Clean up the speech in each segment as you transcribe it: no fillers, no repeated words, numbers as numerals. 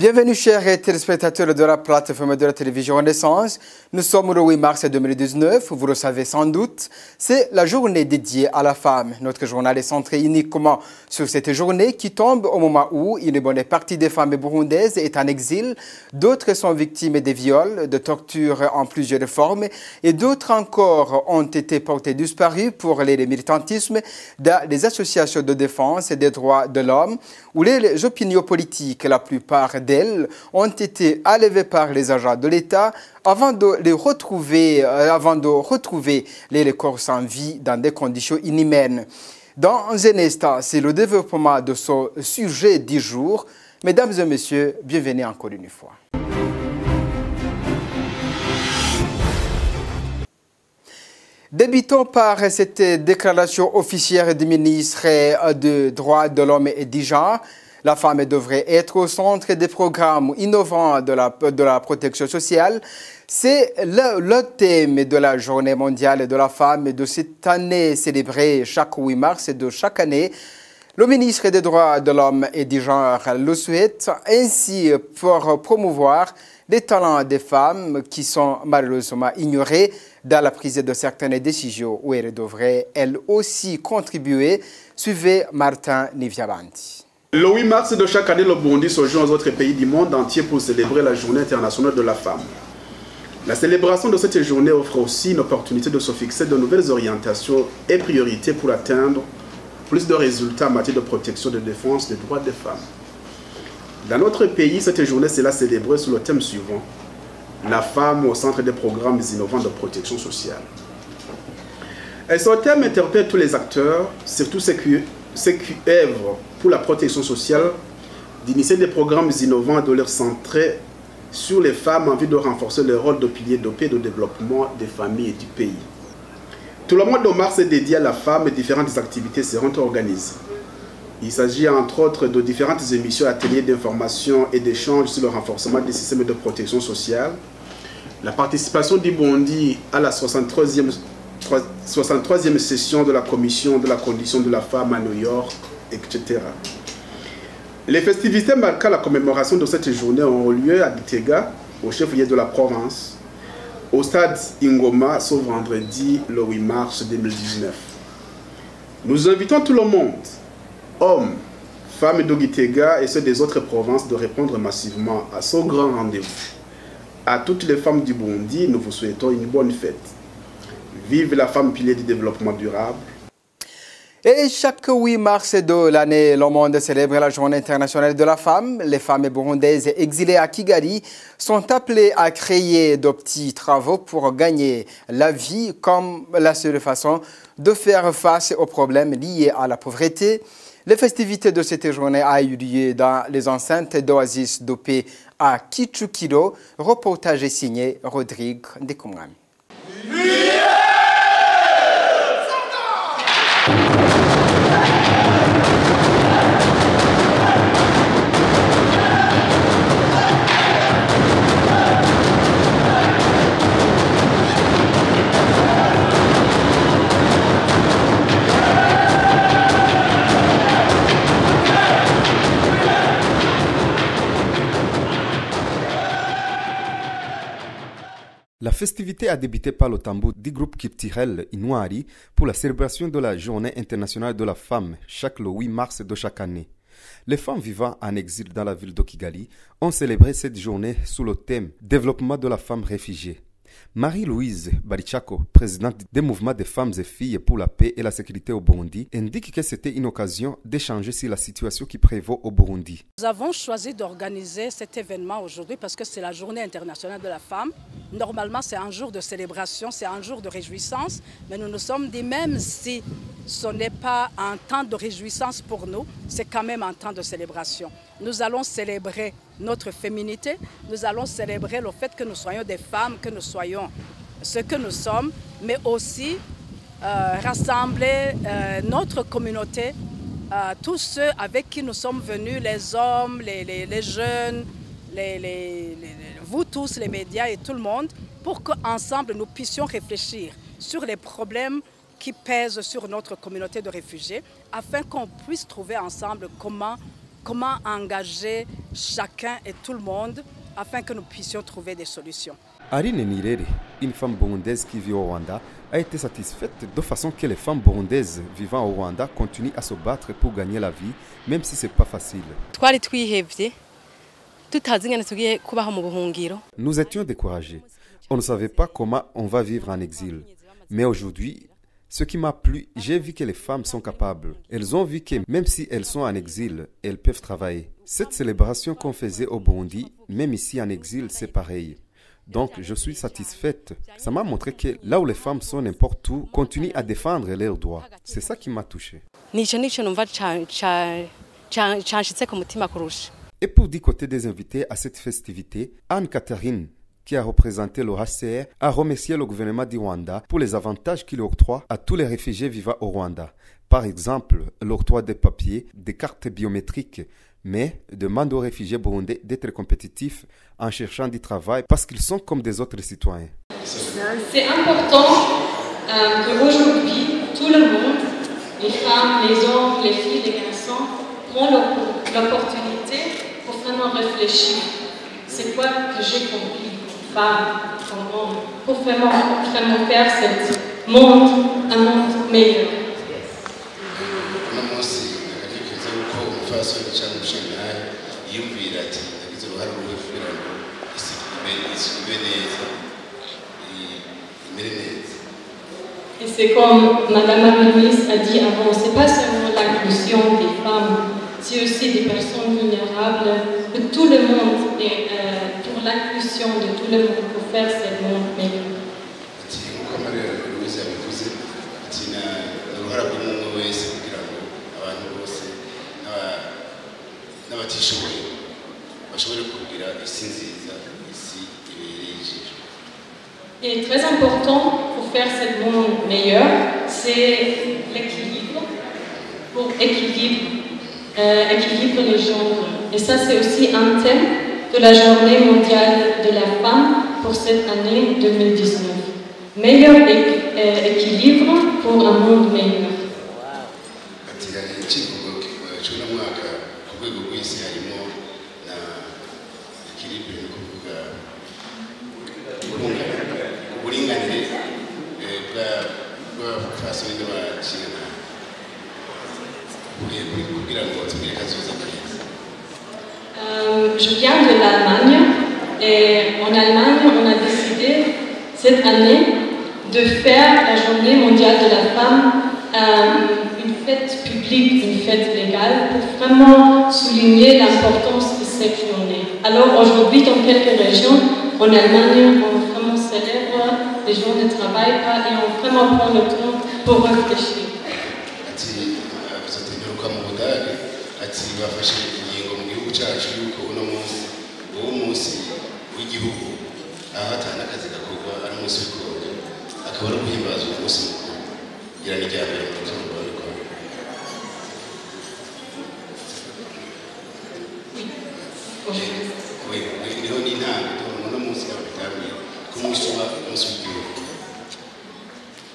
Bienvenue chers téléspectateurs de la plateforme de la télévision Renaissance. Nous sommes le 8 mars 2019, vous le savez sans doute. C'est la journée dédiée à la femme. Notre journal est centré uniquement sur cette journée qui tombe au moment où une bonne partie des femmes burundaises est en exil. D'autres sont victimes des viols, de tortures en plusieurs formes et d'autres encore ont été portées disparues pour les militantismes dans les associations de défense des droits de l'homme où les opinions politiques, la plupart d'elles, ont été enlevées par les agents de l'État avant de retrouver les corps sans vie dans des conditions inhumaines. Dans un instant, c'est le développement de ce sujet du jour. Mesdames et messieurs, bienvenue encore une fois. Débutons par cette déclaration officielle du ministre des Droits de l'Homme et du Genre. La femme devrait être au centre des programmes innovants de la protection sociale. C'est le thème de la Journée mondiale de la femme de cette année célébrée chaque 8 mars de chaque année. Le ministre des Droits de l'Homme et du Genre le souhaite ainsi pour promouvoir les talents des femmes qui sont malheureusement ignorés dans la prise de certaines décisions où elles devraient elles aussi contribuer. Suivez Martin Niviabanti. Le 8 mars de chaque année, le Burundi se joint aux autres pays du monde entier pour célébrer la Journée internationale de la femme. La célébration de cette journée offre aussi une opportunité de se fixer de nouvelles orientations et priorités pour atteindre plus de résultats en matière de protection et de défense des droits des femmes. Dans notre pays, cette journée sera célébrée sous le thème suivant: la femme au centre des programmes innovants de protection sociale. Et ce thème interpelle tous les acteurs, surtout ceux qui œuvrent pour la protection sociale, d'initier des programmes innovants et de les centrer sur les femmes en vue de renforcer leur rôle de pilier de paix et de développement des familles et du pays. Tout le mois de mars est dédié à la femme et différentes activités seront organisées. Il s'agit entre autres de différentes émissions, ateliers d'information et d'échanges sur le renforcement des systèmes de protection sociale, la participation du Burundi à la 63e session de la Commission de la condition de la femme à New York, etc. Les festivités marquant la commémoration de cette journée ont lieu à Gitega, au chef-lieu de la province, au stade Ingoma, ce vendredi le 8 mars 2019. Nous invitons tout le monde, hommes, femmes de Gitega et ceux des autres provinces, de répondre massivement à ce grand rendez-vous. À toutes les femmes du Burundi, nous vous souhaitons une bonne fête. Vive la femme pilier du développement durable. Et chaque 8 mars de l'année, le monde célèbre la Journée internationale de la femme. Les femmes burundaises exilées à Kigali sont appelées à créer de petits travaux pour gagner la vie comme la seule façon de faire face aux problèmes liés à la pauvreté. Les festivités de cette journée ont eu lieu dans les enceintes d'Oasis de paix à Kichukiro. Reportage signé Rodrigue Ndekumwami. La festivité a débuté par le tambour du groupe Kiptirel Inouari pour la célébration de la Journée internationale de la femme, chaque le 8 mars de chaque année. Les femmes vivant en exil dans la ville de Kigali ont célébré cette journée sous le thème « Développement de la femme réfugiée ». Marie-Louise Barichako, présidente des mouvements des femmes et filles pour la paix et la sécurité au Burundi, indique que c'était une occasion d'échanger sur la situation qui prévaut au Burundi. Nous avons choisi d'organiser cet événement aujourd'hui parce que c'est la Journée internationale de la femme. Normalement, c'est un jour de célébration, c'est un jour de réjouissance, mais nous nous sommes dit, même si ce n'est pas un temps de réjouissance pour nous, c'est quand même un temps de célébration. Nous allons célébrer notre féminité, nous allons célébrer le fait que nous soyons des femmes, que nous soyons ce que nous sommes, mais aussi rassembler notre communauté, tous ceux avec qui nous sommes venus, les hommes, les jeunes, vous tous, les médias et tout le monde, pour qu'ensemble nous puissions réfléchir sur les problèmes qui pèsent sur notre communauté de réfugiés, afin qu'on puisse trouver ensemble comment comment engager chacun et tout le monde afin que nous puissions trouver des solutions. Aline Nirere, une femme burundaise qui vit au Rwanda, a été satisfaite de façon que les femmes burundaises vivant au Rwanda continuent à se battre pour gagner la vie, même si ce n'est pas facile. Nous étions découragés. On ne savait pas comment on va vivre en exil. Mais aujourd'hui, ce qui m'a plu, j'ai vu que les femmes sont capables. Elles ont vu que même si elles sont en exil, elles peuvent travailler. Cette célébration qu'on faisait au Burundi, même ici en exil, c'est pareil. Donc, je suis satisfaite. Ça m'a montré que là où les femmes sont n'importe où, continuent à défendre leurs droits. C'est ça qui m'a touché. Et pour du côté des invités à cette festivité, Anne-Catherine, qui a représenté le HCR, a remercié le gouvernement du Rwanda pour les avantages qu'il octroie à tous les réfugiés vivant au Rwanda. Par exemple, l'octroi des papiers, des cartes biométriques, mais demande aux réfugiés burundais d'être compétitifs en cherchant du travail parce qu'ils sont comme des autres citoyens. C'est important qu'aujourd'hui, tout le monde, les femmes, les hommes, les filles, les garçons, prennent l'opportunité pour vraiment réfléchir. C'est quoi que j'ai compris, femme, comme homme, pour vraiment faire ce monde un monde meilleur. Et c'est comme Madame la ministre a dit avant, ce n'est pas seulement l'inclusion des femmes, c'est aussi des personnes vulnérables, de tout le monde, et pour l'inclusion de tout le monde, pour faire ce monde meilleur. Et très important pour faire ce monde meilleur, c'est l'équilibre, pour équilibrer les genres. Et ça, c'est aussi un thème de la Journée mondiale de la femme pour cette année 2019. Meilleur équilibre pour un monde meilleur. Je viens de l'Allemagne et en Allemagne, on a décidé cette année de faire la Journée mondiale de la femme une fête publique, une fête légale pour vraiment souligner l'importance de cette journée. Alors aujourd'hui, dans quelques régions en Allemagne, on vraiment célèbre les jours de travail et on vraiment prend le temps pour réfléchir.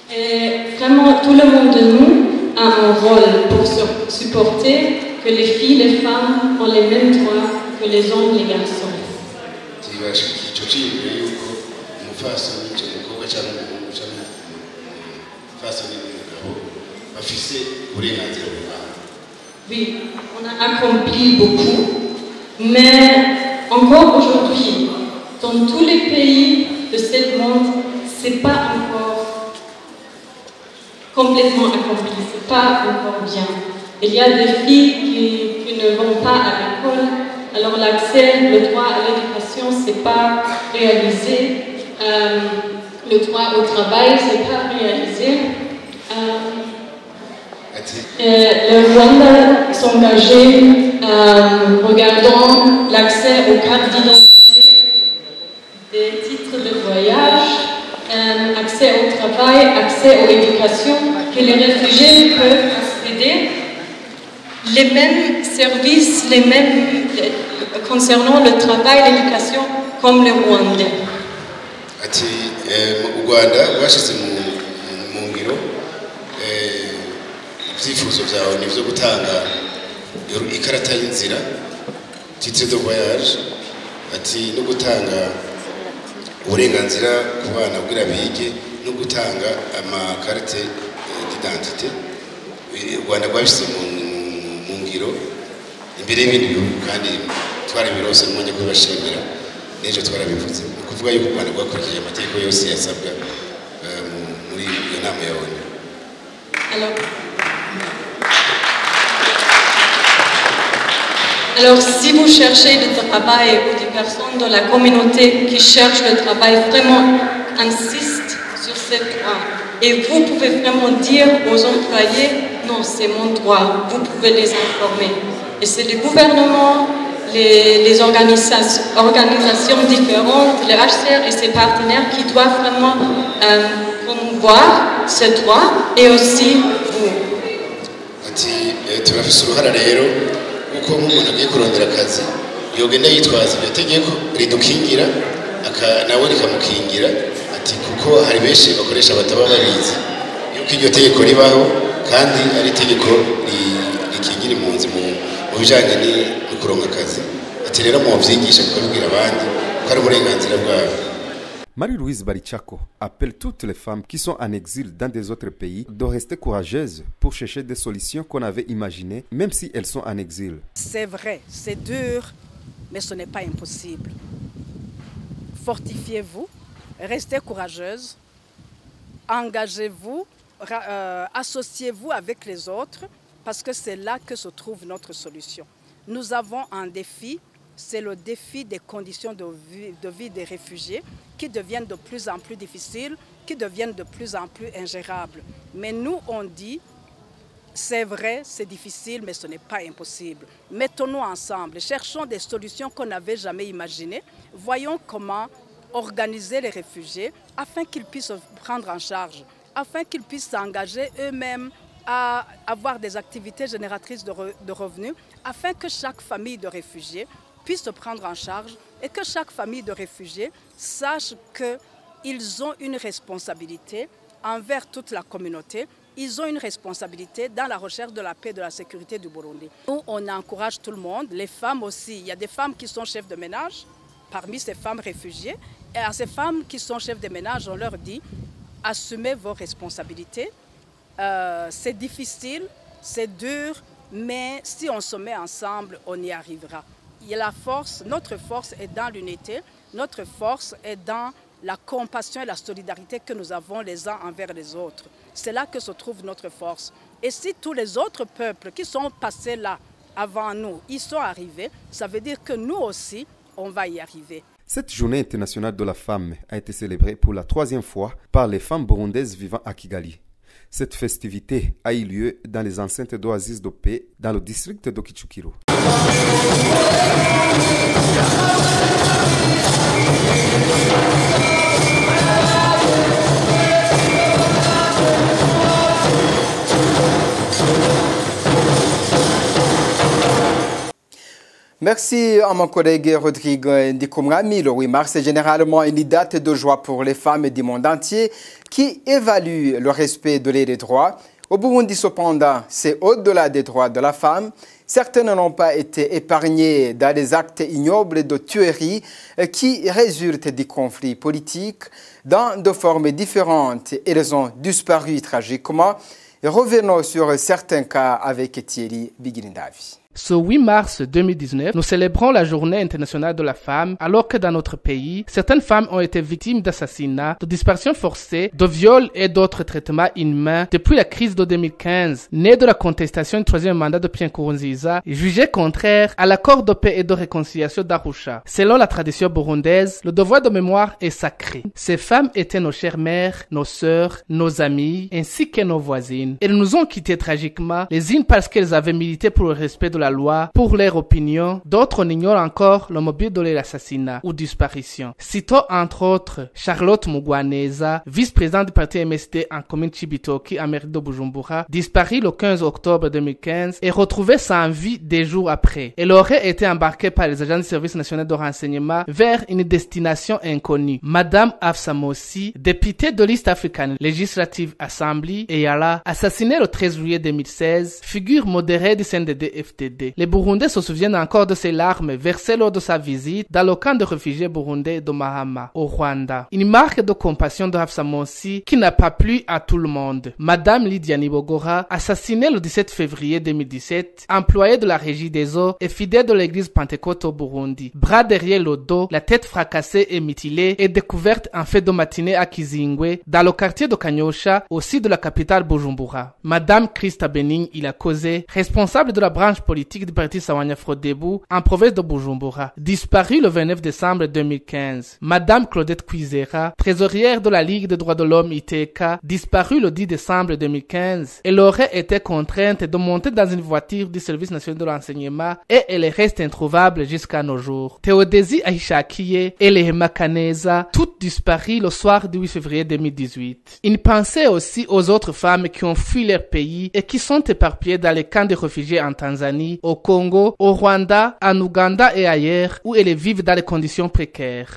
Et vraiment, tout le monde de nous a un rôle pour supporter que les filles et les femmes ont les mêmes droits que les hommes et les garçons. Oui, on a accompli beaucoup, mais encore aujourd'hui, dans tous les pays de ce monde, ce n'est pas encore complètement accompli, ce n'est pas encore bien. Il y a des filles qui ne vont pas à l'école, alors l'accès, le droit à l'éducation, ce n'est pas réalisé, le droit au travail, ce n'est pas réalisé. Le Rwanda s'engageait regardant l'accès aux cartes d'identité, des titres de voyage, accès au travail, accès aux éducations, que les réfugiés peuvent accéder, les mêmes services, les mêmes concernant le travail et l'éducation comme les Rwandais. ibyifuzo byawe ni byo gutanga ikarata y'inzira titre de voyage ati no gutanga uburenganzira ku bana kugira bige no gutanga amakarite d'identité u Rwanda rwabishyize mu ngiro imbere y'ibindi bihugu kandi twarabirose n'umwanya kubibashimira n'ejo twarabivuze ni ukuvuga yuko u Rwanda rwakurikije amategeko yose yasabwa muri iyo nama ya ONU. Alors, si vous cherchez du travail ou des personnes dans la communauté qui cherchent le travail, vraiment insiste sur ces droits. Et vous pouvez vraiment dire aux employés, non, c'est mon droit, vous pouvez les informer. Et c'est le gouvernement, les organisations différentes, les HCR et ses partenaires qui doivent vraiment promouvoir ces droits et aussi vous. uko umuntu agiye kurondera akazi yogenda yitwaza iryo tegeko ridukingira nawe rikamukingira ati kuko hari benshi bakoresha bataba babizi yuko iryo tegeko ribaho kandi ari itegeko rikingira impunzi mu bijyanye no kuronka akazi ati rero mubyigisha kubibwira abandi ko ari uburenganzira bwabo. Marie-Louise Barichako appelle toutes les femmes qui sont en exil dans des autres pays de rester courageuses pour chercher des solutions qu'on avait imaginées, même si elles sont en exil. C'est vrai, c'est dur, mais ce n'est pas impossible. Fortifiez-vous, restez courageuses, engagez-vous, associez-vous avec les autres, parce que c'est là que se trouve notre solution. Nous avons un défi. C'est le défi des conditions de vie des réfugiés qui deviennent de plus en plus difficiles, qui deviennent de plus en plus ingérables. Mais nous, on dit, c'est vrai, c'est difficile, mais ce n'est pas impossible. Mettons-nous ensemble, cherchons des solutions qu'on n'avait jamais imaginées. Voyons comment organiser les réfugiés afin qu'ils puissent se prendre en charge, afin qu'ils puissent s'engager eux-mêmes à avoir des activités génératrices de revenus, afin que chaque famille de réfugiés puisse se prendre en charge et que chaque famille de réfugiés sache qu'ils ont une responsabilité envers toute la communauté. Ils ont une responsabilité dans la recherche de la paix et de la sécurité du Burundi. Nous, on encourage tout le monde, les femmes aussi. Il y a des femmes qui sont chefs de ménage parmi ces femmes réfugiées. Et à ces femmes qui sont chefs de ménage, on leur dit, assumez vos responsabilités. C'est difficile, c'est dur, mais si on se met ensemble, on y arrivera. Il y a la force, notre force est dans l'unité, notre force est dans la compassion et la solidarité que nous avons les uns envers les autres. C'est là que se trouve notre force. Et si tous les autres peuples qui sont passés là avant nous, ils sont arrivés, ça veut dire que nous aussi, on va y arriver. Cette journée internationale de la femme a été célébrée pour la 3e fois par les femmes burundaises vivant à Kigali. Cette festivité a eu lieu dans les enceintes d'Oasis de paix dans le district de Kichukiro. Merci à mon collègue Rodrigue Ndikumwami. Le 8 mars est généralement une date de joie pour les femmes du monde entier qui évaluent le respect de leurs droits. Au Burundi, cependant, c'est au-delà des droits de la femme. Certaines n'ont pas été épargnées dans les actes ignobles de tuerie qui résultent des conflits politiques dans de formes différentes et elles ont disparu tragiquement. Revenons sur certains cas avec Thierry Bigirindavi. Ce 8 mars 2019, nous célébrons la Journée internationale de la femme, alors que dans notre pays, certaines femmes ont été victimes d'assassinats, de disparitions forcées, de viols et d'autres traitements inhumains depuis la crise de 2015, née de la contestation du 3e mandat de Pierre Nkurunziza, jugé contraire à l'accord de paix et de réconciliation d'Arusha. Selon la tradition burundaise, le devoir de mémoire est sacré. Ces femmes étaient nos chères mères, nos sœurs, nos amies, ainsi que nos voisines. Elles nous ont quittés tragiquement, les unes parce qu'elles avaient milité pour le respect de la loi, pour leur opinion, d'autres on ignore encore le mobile de leur assassinat ou disparition. Citons entre autres Charlotte Mugwaneza, vice-présidente du parti MSD en commune Chibitoki, en mairie de Bujumbura, disparue le 15 octobre 2015 et retrouvée sans vie des jours après. Elle aurait été embarquée par les agents du service national de renseignement vers une destination inconnue. Madame Afsa Mossi, députée de l'East African Legislative Assembly, Eyala, assassinée le 13 juillet 2016, figure modérée du CNDD-FDD. FDD. Les Burundais se souviennent encore de ses larmes versées lors de sa visite dans le camp de réfugiés burundais de Mahama, au Rwanda. Une marque de compassion de Hafsa Mosi qui n'a pas plu à tout le monde. Madame Lydia Nibogora, assassinée le 17 février 2017, employée de la Régie des eaux et fidèle de l'église Pentecôte au Burundi. Bras derrière le dos, la tête fracassée et mutilée est découverte en fin de matinée à Kizingwe, dans le quartier de Kanyosha, aussi de la capitale Bujumbura. Madame Christa Bening Ilakoze, responsable de la branche politique du parti Sawanya Frodebu en province de Bujumbura, disparue le 29 décembre 2015. Madame Claudette Kwizera, trésorière de la Ligue des droits de l'homme ITK, disparue le 10 décembre 2015. Elle aurait été contrainte de monter dans une voiture du service national de l'enseignement et elle reste introuvable jusqu'à nos jours. Théodésie Aishakiye et Lehema Kaneza, toutes disparues le soir du 8 février 2018. Une pensée aussi aux autres femmes qui ont fui leur pays et qui sont éparpillées dans les camps de réfugiés en Tanzanie, au Congo, au Rwanda, en Ouganda et ailleurs, où elles vivent dans des conditions précaires.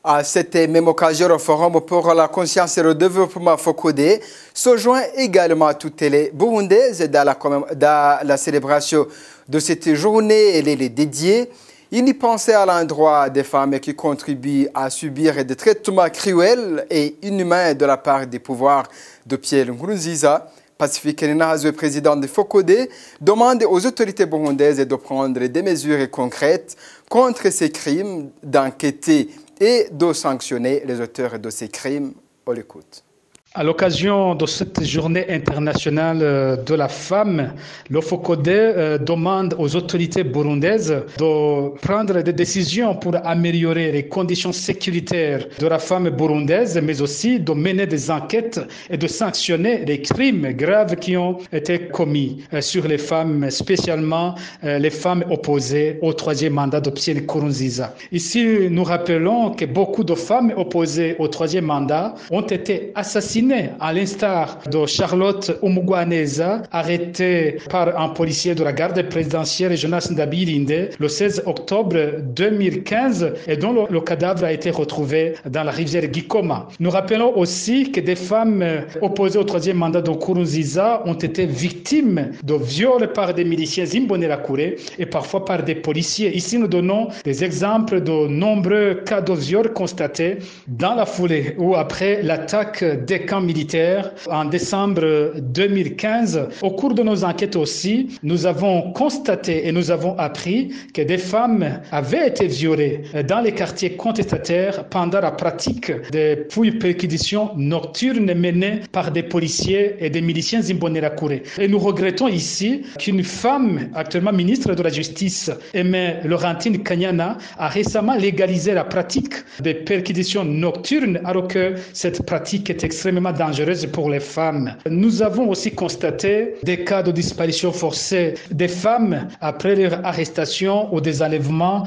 À cette même occasion, le Forum pour la conscience et le développement FOCODE se joint également à toutes les Burundaises dans la célébration de cette journée. Elle est dédiée. Il y pensait à l'endroit des femmes qui contribuent à subir des traitements cruels et inhumains de la part des pouvoirs de Pierre Nkurunziza. Pacifique Nahazwe, président de FOCODE, demande aux autorités burundaises de prendre des mesures concrètes contre ces crimes, d'enquêter et de sanctionner les auteurs de ces crimes. On l'écoute. À l'occasion de cette journée internationale de la femme, le FOCODE demande aux autorités burundaises de prendre des décisions pour améliorer les conditions sécuritaires de la femme burundaise, mais aussi de mener des enquêtes et de sanctionner les crimes graves qui ont été commis sur les femmes, spécialement les femmes opposées au troisième mandat de Pierre Nkurunziza. Ici, nous rappelons que beaucoup de femmes opposées au troisième mandat ont été assassinées, à l'instar de Charlotte Umugwaneza, arrêtée par un policier de la garde présidentielle Jonas Ndabirinde le 16 octobre 2015 et dont le cadavre a été retrouvé dans la rivière Gikoma. Nous rappelons aussi que des femmes opposées au troisième mandat de Nkurunziza ont été victimes de viols par des miliciens Imbonerakure et parfois par des policiers. Ici, nous donnons des exemples de nombreux cas de viols constatés dans la foulée ou après l'attaque des camps militaires en décembre 2015. Au cours de nos enquêtes aussi, nous avons constaté et nous avons appris que des femmes avaient été violées dans les quartiers contestataires pendant la pratique des fouilles-perquisitions nocturnes menées par des policiers et des miliciens Imbonerakure. Et nous regrettons ici qu'une femme, actuellement ministre de la Justice, Aimée Laurentine Kanyana, a récemment légalisé la pratique des perquisitions nocturnes alors que cette pratique est extrêmement dangereuse pour les femmes. Nous avons aussi constaté des cas de disparition forcée des femmes après leur arrestation ou des enlèvements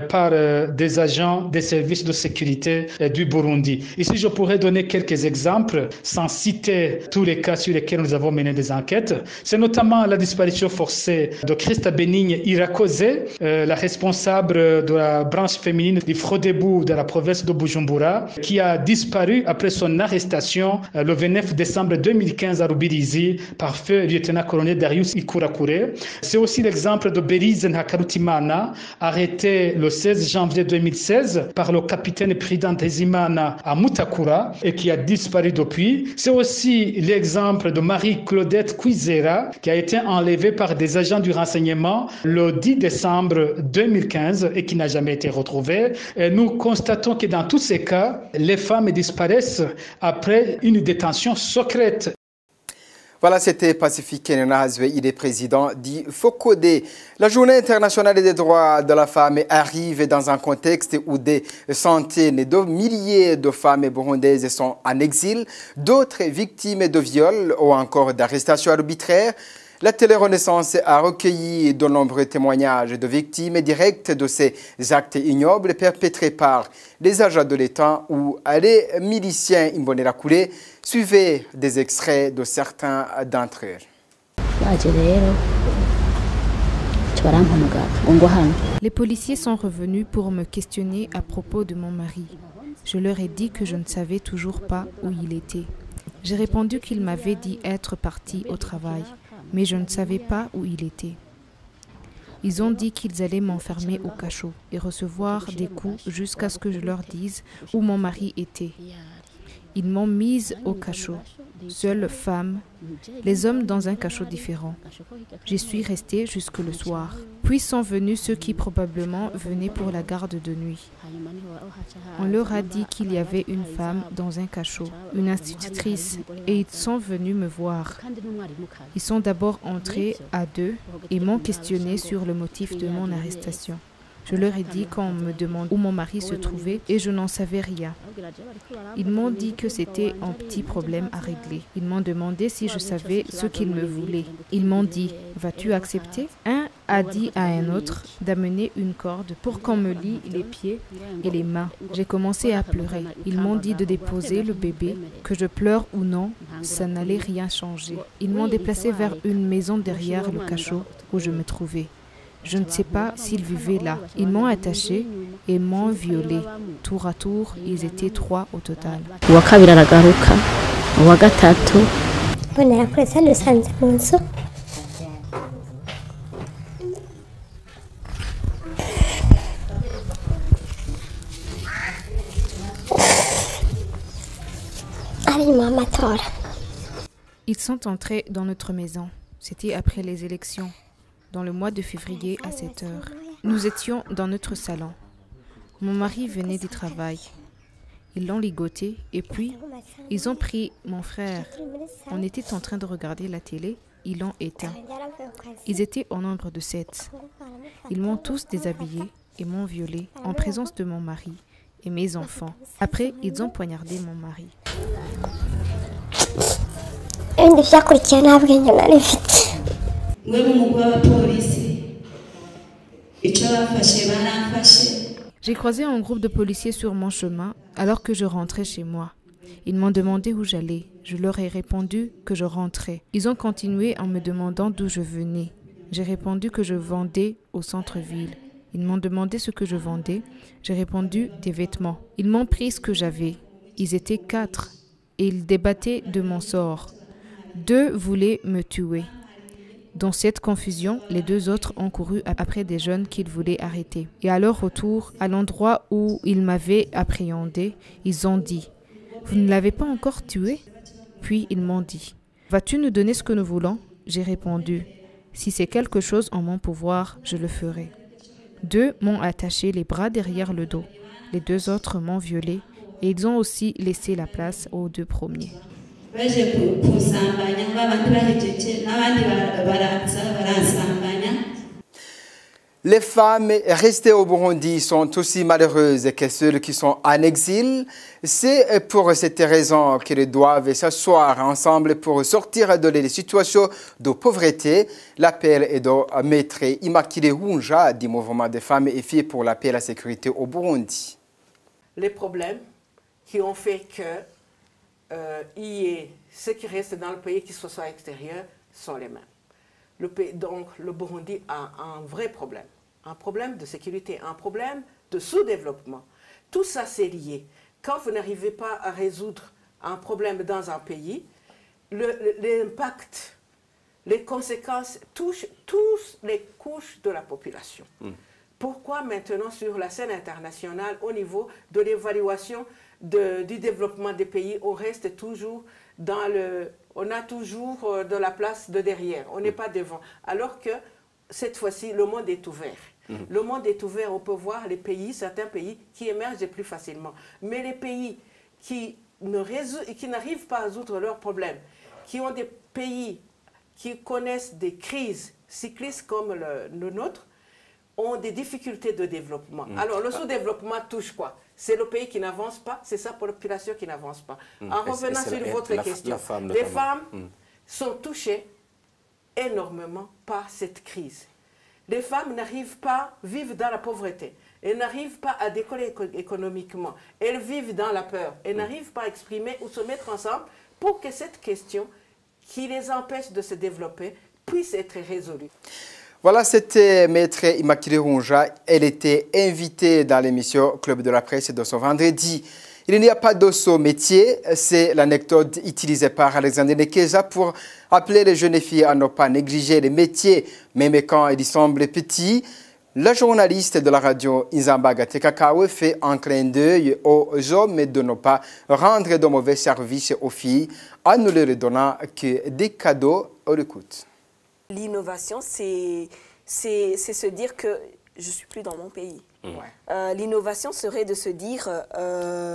par des agents des services de sécurité du Burundi. Ici, je pourrais donner quelques exemples sans citer tous les cas sur lesquels nous avons mené des enquêtes. C'est notamment la disparition forcée de Christa Benigne Irakoze, la responsable de la branche féminine du Frodebu de la province de Bujumbura, qui a disparu après son arrestation le 29 décembre 2015 à Rubirizi par feu lieutenant-colonel Darius Ikurakure. C'est aussi l'exemple de Berize Ntakarutimana, arrêté le 16 janvier 2016 par le capitaine Prudent Tezimana à Mutakura et qui a disparu depuis. C'est aussi l'exemple de Marie-Claudette Kwizera qui a été enlevée par des agents du renseignement le 10 décembre 2015 et qui n'a jamais été retrouvée. Et nous constatons que dans tous ces cas, les femmes disparaissent après une détention secrète. Voilà, c'était Pacifique Nahazwe, il est président du FOCODE. La Journée internationale des droits de la femme arrive dans un contexte où des centaines de milliers de femmes burundaises sont en exil, d'autres victimes de viols ou encore d'arrestations arbitraires. La télé-Renaissance a recueilli de nombreux témoignages de victimes directes de ces actes ignobles perpétrés par les agents de l'État ou les miliciens Imbonerakure. Suivez des extraits de certains d'entre eux. Les policiers sont revenus pour me questionner à propos de mon mari. Je leur ai dit que je ne savais toujours pas où il était. J'ai répondu qu'il m'avait dit être parti au travail, mais je ne savais pas où il était. Ils ont dit qu'ils allaient m'enfermer au cachot et recevoir des coups jusqu'à ce que je leur dise où mon mari était. Ils m'ont mise au cachot, seule femme, les hommes dans un cachot différent. J'y suis restée jusque le soir. Puis sont venus ceux qui probablement venaient pour la garde de nuit. On leur a dit qu'il y avait une femme dans un cachot, une institutrice, et ils sont venus me voir. Ils sont d'abord entrés à deux et m'ont questionné sur le motif de mon arrestation. Je leur ai dit qu'on me demande où mon mari se trouvait et je n'en savais rien. Ils m'ont dit que c'était un petit problème à régler. Ils m'ont demandé si je savais ce qu'ils me voulaient. Ils m'ont dit « Vas-tu accepter ?» Un a dit à un autre d'amener une corde pour qu'on me lie les pieds et les mains. J'ai commencé à pleurer. Ils m'ont dit de déposer le bébé, que je pleure ou non, ça n'allait rien changer. Ils m'ont déplacé vers une maison derrière le cachot où je me trouvais. Je ne sais pas s'ils vivaient là. Ils m'ont attaché et m'ont violé. Tour à tour, ils étaient 3 au total. Ils sont entrés dans notre maison. C'était après les élections. Dans le mois de février à 7 heures. Nous étions dans notre salon. Mon mari venait du travail. Ils l'ont ligoté et puis ils ont pris mon frère. On était en train de regarder la télé, ils l'ont éteint. Ils étaient au nombre de 7. Ils m'ont tous déshabillé et m'ont violé en présence de mon mari et mes enfants. Après, ils ont poignardé mon mari. J'ai croisé un groupe de policiers sur mon chemin alors que je rentrais chez moi. Ils m'ont demandé où j'allais. Je leur ai répondu que je rentrais. Ils ont continué en me demandant d'où je venais. J'ai répondu que je vendais au centre-ville. Ils m'ont demandé ce que je vendais. J'ai répondu des vêtements. Ils m'ont pris ce que j'avais. Ils étaient 4 et ils débattaient de mon sort. 2 voulaient me tuer. Dans cette confusion, les 2 autres ont couru après des jeunes qu'ils voulaient arrêter. Et à leur retour, à l'endroit où ils m'avaient appréhendé, ils ont dit « Vous ne l'avez pas encore tué ?» Puis ils m'ont dit « Vas-tu nous donner ce que nous voulons ?» J'ai répondu « Si c'est quelque chose en mon pouvoir, je le ferai. » 2 m'ont attaché les bras derrière le dos. Les 2 autres m'ont violé et ils ont aussi laissé la place aux 2 premiers. Les femmes restées au Burundi sont aussi malheureuses que celles qui sont en exil. C'est pour cette raison qu'elles doivent s'asseoir ensemble pour sortir de les situations de pauvreté. L'appel est de Maître Immaculée Hunja du mouvement des femmes et filles pour la paix et la sécurité au Burundi. Les problèmes qui ont fait que il y ait ceux qui restent dans le pays qui soit extérieur sont les mêmes. Donc le Burundi a un vrai problème. Un problème de sécurité, un problème de sous-développement. Tout ça, c'est lié. Quand vous n'arrivez pas à résoudre un problème dans un pays, l'impact, les conséquences touchent toutes les couches de la population. Pourquoi maintenant sur la scène internationale, au niveau de l'évaluation du développement des pays, on reste toujours dans le... On a toujours de la place de derrière, on n'est pas devant. Alors que cette fois-ci, le monde est ouvert. Le monde est ouvert, on peut voir les pays, certains pays qui émergent plus facilement. Mais les pays qui n'arrivent pas à résoudre leurs problèmes, qui ont des pays qui connaissent des crises cyclistes comme le nôtre, ont des difficultés de développement. Alors le sous-développement touche quoi? C'est le pays qui n'avance pas, c'est sa population qui n'avance pas. En revenant sur votre question, les femmes sont touchées énormément par cette crise. Les femmes n'arrivent pas à vivre dans la pauvreté. Elles n'arrivent pas à décoller économiquement. Elles vivent dans la peur. Elles n'arrivent pas à exprimer ou se mettre ensemble pour que cette question qui les empêche de se développer puisse être résolue. Voilà, c'était Maître Immaculée Hunja. Elle était invitée dans l'émission Club de la Presse de ce vendredi. Il n'y a pas d'osso métier. C'est l'anecdote utilisée par Alexandre Nekeza pour appeler les jeunes filles à ne pas négliger les métiers, même quand ils semblent petits. La journaliste de la radio Inzambaga Tekakawe fait un clin d'œil aux hommes de ne pas rendre de mauvais services aux filles en ne leur donnant que des cadeaux. On l'écoute. L'innovation, c'est se dire que je ne suis plus dans mon pays. L'innovation serait de se dire...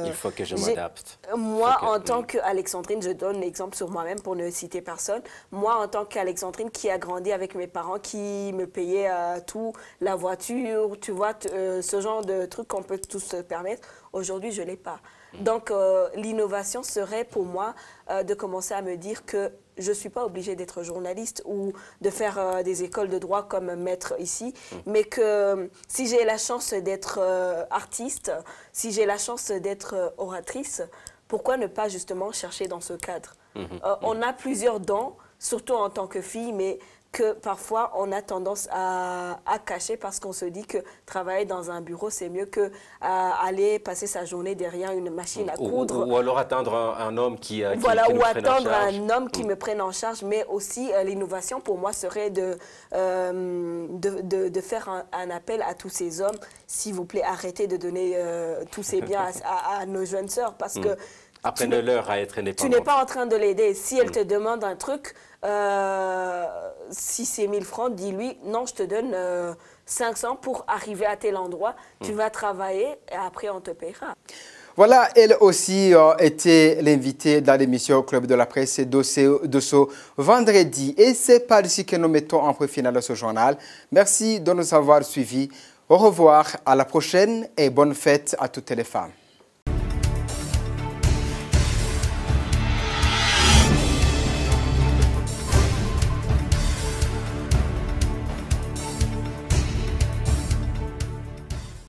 il faut que je m'adapte. Moi, en tant qu'Alexandrine, je donne l'exemple sur moi-même pour ne citer personne. Moi, en tant qu'Alexandrine qui a grandi avec mes parents, qui me payaient tout, la voiture, tu vois, ce genre de trucs qu'on peut tous se permettre, aujourd'hui, je ne l'ai pas. Donc, l'innovation serait pour moi de commencer à me dire que je ne suis pas obligée d'être journaliste ou de faire des écoles de droit comme maître ici, mais que si j'ai la chance d'être artiste, si j'ai la chance d'être oratrice, pourquoi ne pas justement chercher dans ce cadre? On a plusieurs dons, surtout en tant que fille, mais que parfois on a tendance à cacher parce qu'on se dit que travailler dans un bureau c'est mieux que aller passer sa journée derrière une machine à coudre. Ou alors attendre un homme qui voilà, qui ou attendre un homme qui me prenne en charge. Mais aussi l'innovation pour moi serait de faire un appel à tous ces hommes. S'il vous plaît, arrêtez de donner tous ces biens à nos jeunes sœurs parce que apprenez-leur à être indépendants. Tu n'es pas en train de l'aider. Si elle te demande un truc, si c'est 1000 francs, dis-lui, non, je te donne 500 pour arriver à tel endroit. Tu vas travailler et après, on te paiera. Voilà, elle aussi était l'invitée dans l'émission Club de la Presse de ce vendredi. Et c'est par ici que nous mettons en point final de ce journal. Merci de nous avoir suivis. Au revoir, à la prochaine et bonne fête à toutes les femmes.